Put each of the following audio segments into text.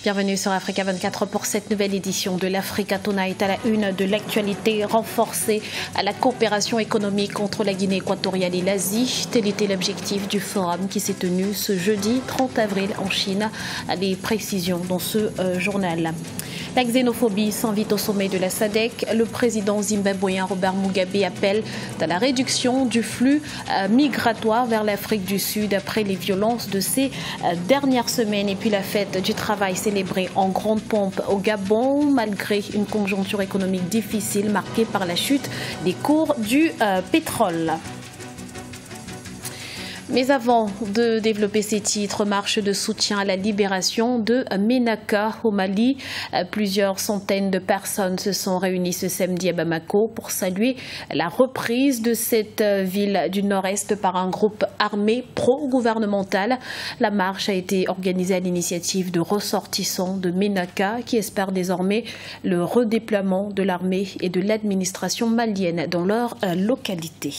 Bienvenue sur Africa 24 pour cette nouvelle édition de l'Africa Tonight à la une de l'actualité, renforcée à la coopération économique entre la Guinée équatoriale et l'Asie. Tel était l'objectif du forum qui s'est tenu ce jeudi 30 avril en Chine. Les précisions dans ce journal. La xénophobie s'invite au sommet de la SADC. Le président zimbabwéen Robert Mugabe appelle à la réduction du flux migratoire vers l'Afrique du Sud après les violences de ces dernières semaines. Et puis la fête du travail célébrée en grande pompe au Gabon, malgré une conjoncture économique difficile marquée par la chute des cours du pétrole. Mais avant de développer ces titres, marche de soutien à la libération de Ménaka au Mali. Plusieurs centaines de personnes se sont réunies ce samedi à Bamako pour saluer la reprise de cette ville du Nord-Est par un groupe armé pro-gouvernemental. La marche a été organisée à l'initiative de ressortissants de Ménaka qui espèrent désormais le redéploiement de l'armée et de l'administration malienne dans leur localité.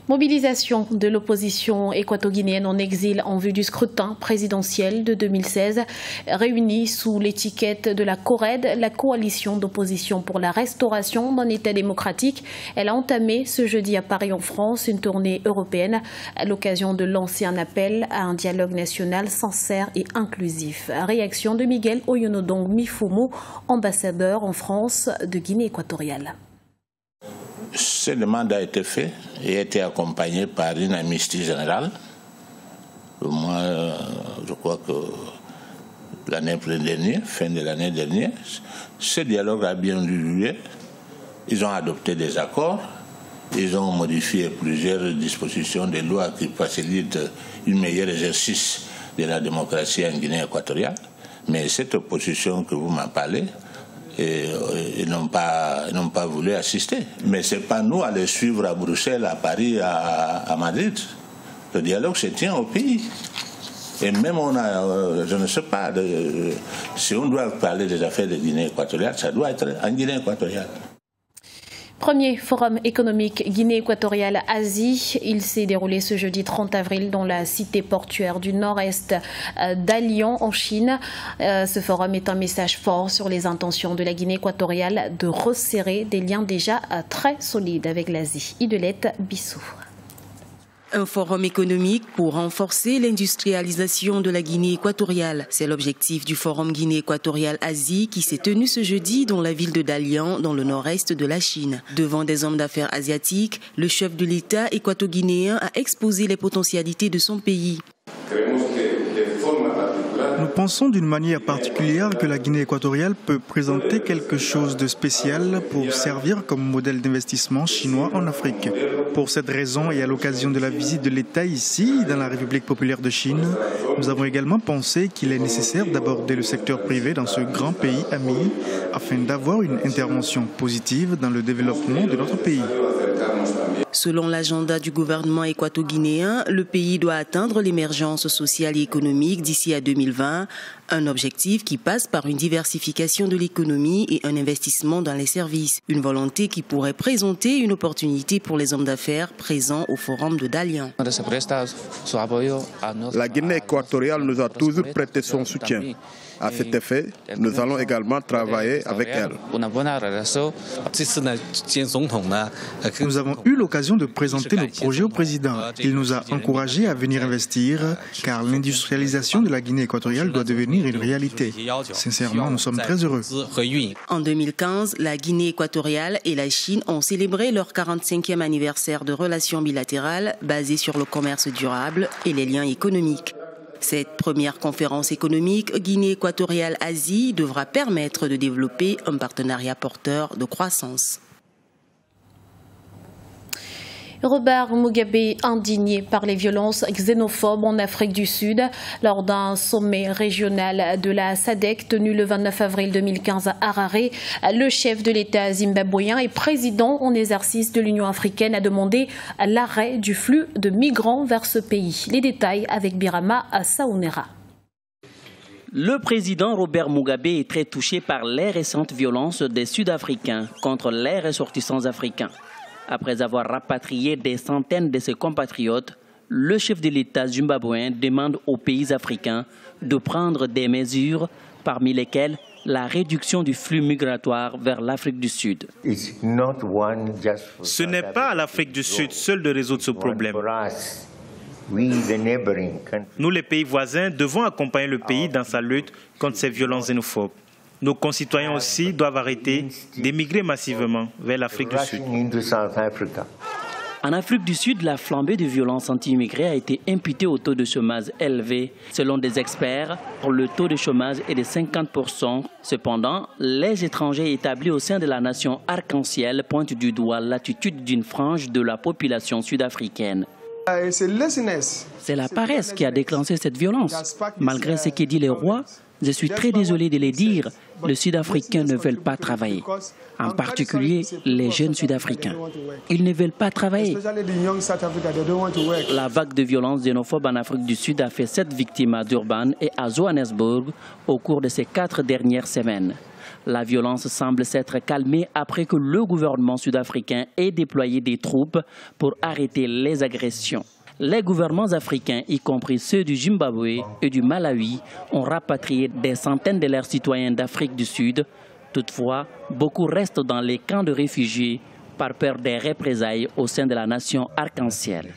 Mobilisation de l'opposition équato-guinéenne en exil en vue du scrutin présidentiel de 2016. Réunie sous l'étiquette de la CORED, la coalition d'opposition pour la restauration d'un État démocratique, elle a entamé ce jeudi à Paris en France une tournée européenne à l'occasion de lancer un appel à un dialogue national sincère et inclusif. Réaction de Miguel Oyonodong Mifumu, ambassadeur en France de Guinée équatoriale. Ce demande a été fait et a été accompagné par une amnistie générale. Moi, je crois que l'année dernière, fin de l'année dernière, ce dialogue a bien duré. Ils ont adopté des accords, ils ont modifié plusieurs dispositions des lois qui facilitent un meilleur exercice de la démocratie en Guinée équatoriale. Mais cette opposition que vous m'en parlez, ils n'ont pas voulu assister. Mais ce n'est pas nous à les suivre à Bruxelles, à Paris, à Madrid. Le dialogue se tient au pays. Et même on a, je ne sais pas, si on doit parler des affaires de Guinée équatoriale, ça doit être en Guinée équatoriale. Premier forum économique Guinée équatoriale-Asie. Il s'est déroulé ce jeudi 30 avril dans la cité portuaire du nord-est d'Alian en Chine. Ce forum est un message fort sur les intentions de la Guinée équatoriale de resserrer des liens déjà très solides avec l'Asie. Idelette Bissou. Un forum économique pour renforcer l'industrialisation de la Guinée équatoriale. C'est l'objectif du forum Guinée équatoriale-Asie qui s'est tenu ce jeudi dans la ville de Dalian, dans le nord-est de la Chine. Devant des hommes d'affaires asiatiques, le chef de l'État équato-guinéen a exposé les potentialités de son pays. Nous pensons d'une manière particulière que la Guinée équatoriale peut présenter quelque chose de spécial pour servir comme modèle d'investissement chinois en Afrique. Pour cette raison et à l'occasion de la visite de l'État ici, dans la République populaire de Chine, nous avons également pensé qu'il est nécessaire d'aborder le secteur privé dans ce grand pays ami afin d'avoir une intervention positive dans le développement de notre pays. Selon l'agenda du gouvernement équato-guinéen, le pays doit atteindre l'émergence sociale et économique d'ici à 2020, un objectif qui passe par une diversification de l'économie et un investissement dans les services. Une volonté qui pourrait présenter une opportunité pour les hommes d'affaires présents au forum de Dalian. La Guinée équatoriale nous a toujours prêté son soutien. À cet effet, nous allons également travailler avec elle. Nous avons eu l'occasion de présenter nos projets au président. Il nous a encouragés à venir investir car l'industrialisation de la Guinée équatoriale doit devenir une réalité. Sincèrement, nous sommes très heureux. En 2015, la Guinée équatoriale et la Chine ont célébré leur 45e anniversaire de relations bilatérales basées sur le commerce durable et les liens économiques. Cette première conférence économique Guinée équatoriale-Asie devra permettre de développer un partenariat porteur de croissance. Robert Mugabe indigné par les violences xénophobes en Afrique du Sud lors d'un sommet régional de la SADC tenu le 29 avril 2015 à Harare. Le chef de l'État zimbabwéen et président en exercice de l'Union africaine a demandé l'arrêt du flux de migrants vers ce pays. Les détails avec Birama Saounera. Le président Robert Mugabe est très touché par les récentes violences des Sud-Africains contre les ressortissants africains. Après avoir rapatrié des centaines de ses compatriotes, le chef de l'État zimbabwéen demande aux pays africains de prendre des mesures, parmi lesquelles la réduction du flux migratoire vers l'Afrique du Sud. Ce n'est pas à l'Afrique du Sud seule de résoudre ce problème. Nous, les pays voisins, devons accompagner le pays dans sa lutte contre ces violences xénophobes. Nos concitoyens aussi doivent arrêter d'émigrer massivement vers l'Afrique du Sud. En Afrique du Sud, la flambée de violences anti-immigrés a été imputée au taux de chômage élevé. Selon des experts, le taux de chômage est de 50%. Cependant, les étrangers établis au sein de la nation arc-en-ciel pointent du doigt l'attitude d'une frange de la population sud-africaine. C'est la paresse qui a déclenché cette violence. Malgré ce que dit le roi, je suis très désolé de le dire, les Sud-Africains ne veulent pas travailler. En particulier, les jeunes Sud-Africains. Ils ne veulent pas travailler. La vague de violence xénophobe en Afrique du Sud a fait 7 victimes à Durban et à Johannesburg au cours de ces 4 dernières semaines. La violence semble s'être calmée après que le gouvernement sud-africain ait déployé des troupes pour arrêter les agressions. Les gouvernements africains, y compris ceux du Zimbabwe et du Malawi, ont rapatrié des centaines de leurs citoyens d'Afrique du Sud. Toutefois, beaucoup restent dans les camps de réfugiés par peur des représailles au sein de la nation arc-en-ciel.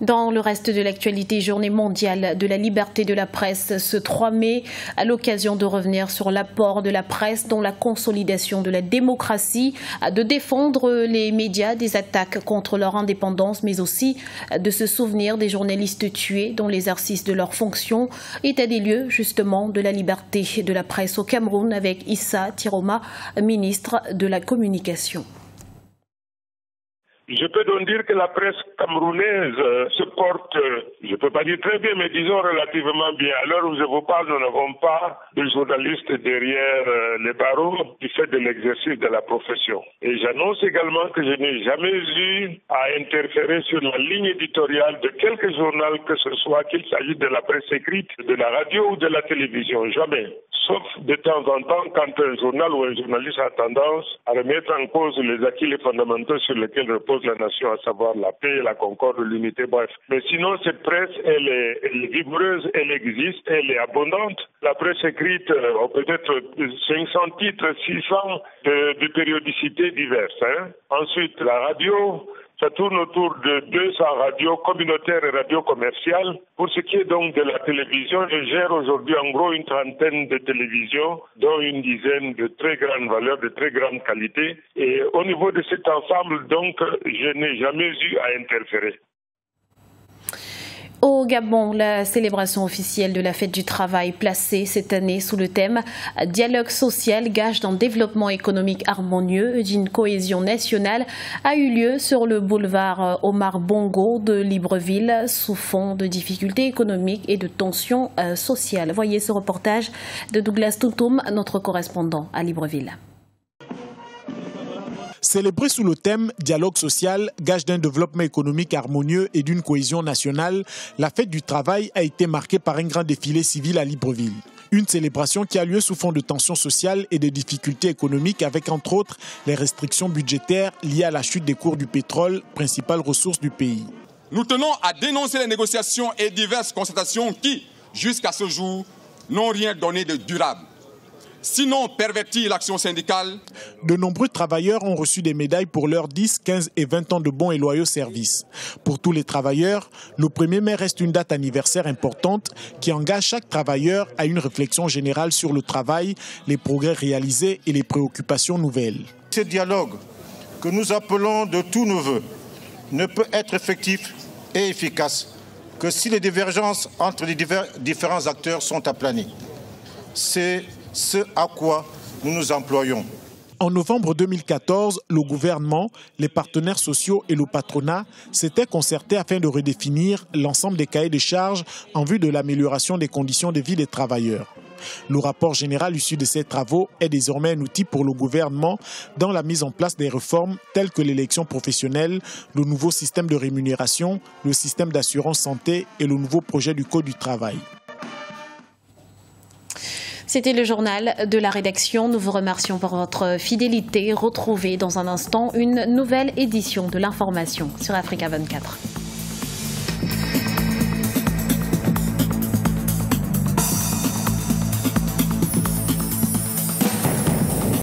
Dans le reste de l'actualité, journée mondiale de la liberté de la presse ce 3 mai, à l'occasion de revenir sur l'apport de la presse dans la consolidation de la démocratie, de défendre les médias des attaques contre leur indépendance, mais aussi de se souvenir des journalistes tués dans l'exercice de leurs fonctions. État des lieux, justement, de la liberté de la presse au Cameroun avec Issa Tiroma, ministre de la Communication. Je peux donc dire que la presse camerounaise se porte, je ne peux pas dire très bien, mais disons relativement bien. À l'heure où je vous parle, nous n'avons pas de journalistes derrière les barreaux du fait de l'exercice de la profession. Et j'annonce également que je n'ai jamais eu à interférer sur la ligne éditoriale de quelque journal que ce soit, qu'il s'agisse de la presse écrite, de la radio ou de la télévision. Jamais. Sauf de temps en temps quand un journal ou un journaliste a tendance à remettre en cause les acquis fondamentaux sur lesquels repose la nation, à savoir la paix, la concorde, l'unité, bref. Mais sinon, cette presse, elle est vigoureuse, elle existe, elle est abondante. La presse écrite, peut-être 500 titres, 600 de périodicités diverses. Ensuite, la radio, ça tourne autour de 200 radios communautaires et radios commerciales. Pour ce qui est donc de la télévision, je gère aujourd'hui en gros une trentaine de télévisions, dont une dizaine de très grande valeur, de très grande qualité. Et au niveau de cet ensemble, donc, je n'ai jamais eu à interférer. Au Gabon, la célébration officielle de la fête du travail placée cette année sous le thème « Dialogue social, gage d'un développement économique harmonieux et d'une cohésion nationale » a eu lieu sur le boulevard Omar Bongo de Libreville sous fond de difficultés économiques et de tensions sociales. Voyez ce reportage de Douglas Toutoum, notre correspondant à Libreville. Célébrée sous le thème « Dialogue social, gage d'un développement économique harmonieux et d'une cohésion nationale », la fête du travail a été marquée par un grand défilé civil à Libreville. Une célébration qui a lieu sous fond de tensions sociales et de difficultés économiques avec entre autres les restrictions budgétaires liées à la chute des cours du pétrole, principale ressource du pays. Nous tenons à dénoncer les négociations et diverses constatations qui, jusqu'à ce jour, n'ont rien donné de durable. Sinon pervertir l'action syndicale. De nombreux travailleurs ont reçu des médailles pour leurs 10, 15 et 20 ans de bons et loyaux services. Pour tous les travailleurs, le 1er mai reste une date anniversaire importante qui engage chaque travailleur à une réflexion générale sur le travail, les progrès réalisés et les préoccupations nouvelles. Ce dialogue que nous appelons de tous nos voeux ne peut être effectif et efficace que si les divergences entre les différents acteurs sont aplanies. C'est ce à quoi nous nous employons. En novembre 2014, le gouvernement, les partenaires sociaux et le patronat s'étaient concertés afin de redéfinir l'ensemble des cahiers de charges en vue de l'amélioration des conditions de vie des travailleurs. Le rapport général issu de ces travaux est désormais un outil pour le gouvernement dans la mise en place des réformes telles que l'élection professionnelle, le nouveau système de rémunération, le système d'assurance santé et le nouveau projet du Code du travail. C'était le journal de la rédaction. Nous vous remercions pour votre fidélité. Retrouvez dans un instant une nouvelle édition de l'information sur Africa 24.